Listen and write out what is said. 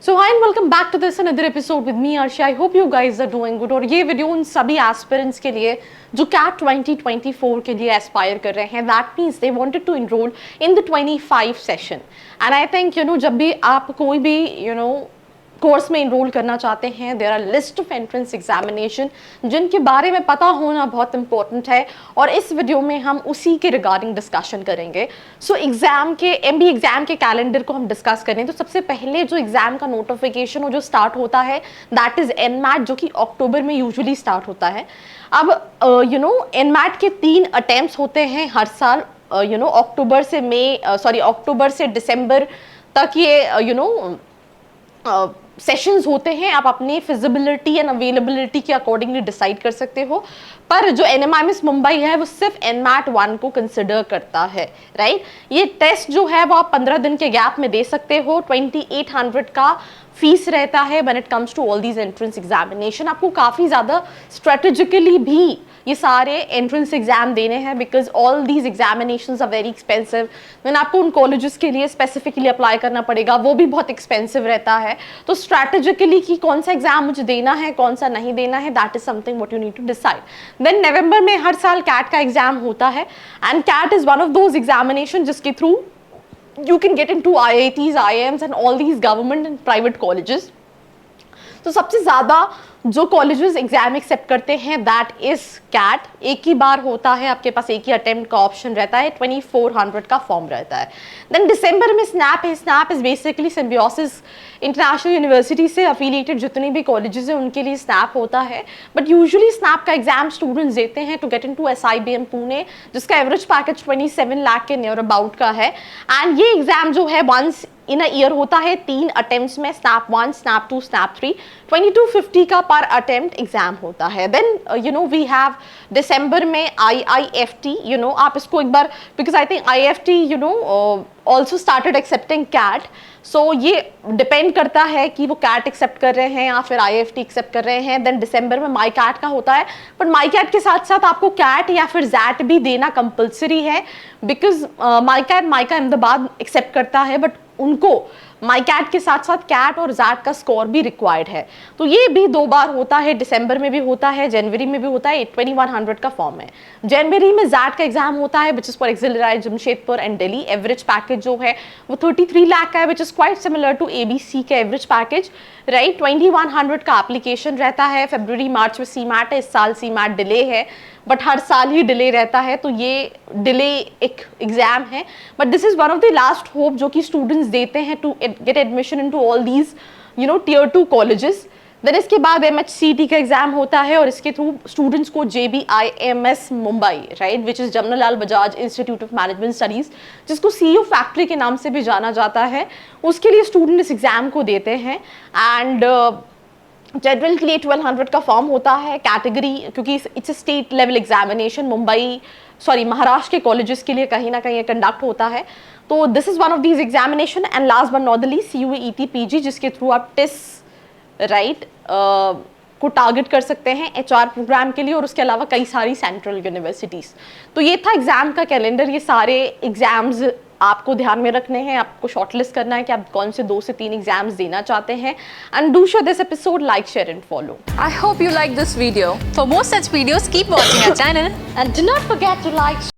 So hi and welcome back to this another episode with me Arshi. I hope you guys are doing good. और ये video उन सभी aspirants के लिए जो कैट 2024 के लिए एस्पायर कर रहे हैं. That means they wanted to enrol in the 25 session. And I think जब भी आप कोई भी कोर्स में इनरोल करना चाहते हैं, there are list of entrance examination जिनके बारे में पता होना बहुत इंपॉर्टेंट है. और इस वीडियो में हम उसी के रिगार्डिंग डिस्कशन करेंगे. सो एग्जाम के MBA एग्जाम के कैलेंडर को हम डिस्कस करें तो सबसे पहले जो एग्जाम का नोटिफिकेशन जो स्टार्ट होता है दैट इज NMAT, जो कि अक्टूबर में यूजुअली स्टार्ट होता है. अब NMAT के 3 अटेम्प्ट्स होते हैं हर साल. अक्टूबर से दिसंबर तक ये सेशंस होते हैं. आप अपनी फिजिबिलिटी एंड अवेलेबिलिटी के अकॉर्डिंगली डिसाइड कर सकते हो. पर जो NMIMS मुंबई है वो सिर्फ NMAT 1 को कंसिडर करता है, राइट. ये टेस्ट जो है वो आप 15 दिन के गैप में दे सकते हो. 2800 का फीस रहता है when it comes to all these entrance examination. आपको काफ़ी ज़्यादा स्ट्रेटेजिकली भी ये सारे एंट्रेंस एग्जाम देने हैं because all these examinations are very expensive. Then आपको उन कॉलेजेस के लिए स्पेसिफिकली अप्लाई करना पड़ेगा, वो भी बहुत एक्सपेंसिव रहता है. तो स्ट्रैटेजिकली कि कौन सा एग्जाम मुझे देना है कौन सा नहीं देना है, that is something what you need to decide. Then नवंबर में हर साल कैट का एग्जाम होता है and CAT is one of those examination जिसके through you can get into IITs, IIMs and all these government and private colleges. तो सबसे ज़्यादा जो कॉलेजेस एग्जाम एक्सेप्ट करते हैं दैट इज कैट. एक ही बार होता है, आपके पास एक ही अटेम्प्ट का ऑप्शन रहता है. 2400 का फॉर्म रहता है. देन दिसंबर में स्नैप है. SNAP is basically Symbiosis International University से अफिलिएटेड जितनी भी कॉलेजेस हैं उनके लिए स्नैप होता है. बट यूजुअली स्नैप का एग्जाम स्टूडेंट्स देते हैं to get into SIBM Pune, जिसका एवरेज पैकेज 27 लाख के नियर अबाउट का है. एंड ये एग्जाम जो है वंस इन अ ईयर होता है 3 अटेम्प्ट्स में. Snap 1, snap 2, snap 3. 2250 का पर अटेम्प्ट एग्जाम होता है. देन वी हैव दिसंबर में IIFT. आप इसको एक बार, because I think IIFT also started accepting CAT. So ये डिपेंड करता है कि वो कैट एक्सेप्ट कर रहे हैं या फिर IIFT एक्सेप्ट कर रहे हैं. देन दिसंबर में माई कैट का होता है. बट माई कैट के साथ साथ आपको कैट या फिर जैट भी देना कंपल्सरी है बिकॉज माइका अहमदाबाद एक्सेप्ट करता है बट उनको माई कैट के साथ साथ कैट और जैट का स्कोर भी रिक्वायर्ड है. तो ये भी 2 बार होता है. दिसंबर में भी होता है, जनवरी में भी होता है. 2100 का फॉर्म है. जनवरी में जैट का एग्जाम होता है which is for XLRI Jamshedpur and Delhi. Average package जो है वो 33 लाख का है which is quite similar to ABC का एवरेज पैकेज, राइट. 2100 का एप्लीकेशन रहता है. फरवरी मार्च में CMAT है. इस साल CMAT डिले है बट हर साल ही डिले रहता है. तो ये डिले एक एग्जाम है but this is one of the last hope जो कि स्टूडेंट्स देते हैं to get admission into all these tier 2 colleges. Then इसके बाद MHCT का एग्जाम होता है और इसके थ्रू स्टूडेंट्स को JBIMS Mumbai, right, which is Jamnalal Bajaj Institute of Management Studies, जिसको CEO फैक्ट्री के नाम से भी जाना जाता है, उसके लिए स्टूडेंट इस एग्जाम को देते हैं. एंड जनरल के लिए 1200 का फॉर्म होता है. कैटेगरी क्योंकि it's state level examination Maharashtra के कॉलेजेस के लिए कहीं ना कहीं कंडक्ट होता है. तो this is one of these examination. And last but not the least CUE ET PG, जिसके थ्रू आप टिस राइट को टारगेट कर सकते हैं HR प्रोग्राम के लिए और उसके अलावा कई सारी सेंट्रल यूनिवर्सिटीज़. तो ये था एग्जाम का कैलेंडर. ये सारे एग्जाम्स आपको ध्यान में रखने हैं. आपको शॉर्टलिस्ट करना है कि आप कौन से 2 से 3 एग्जाम्स देना चाहते हैं. And do share this episode, like, share and follow. I hope you like this video. For more such videos, keep watching our channel. And do not forget to like,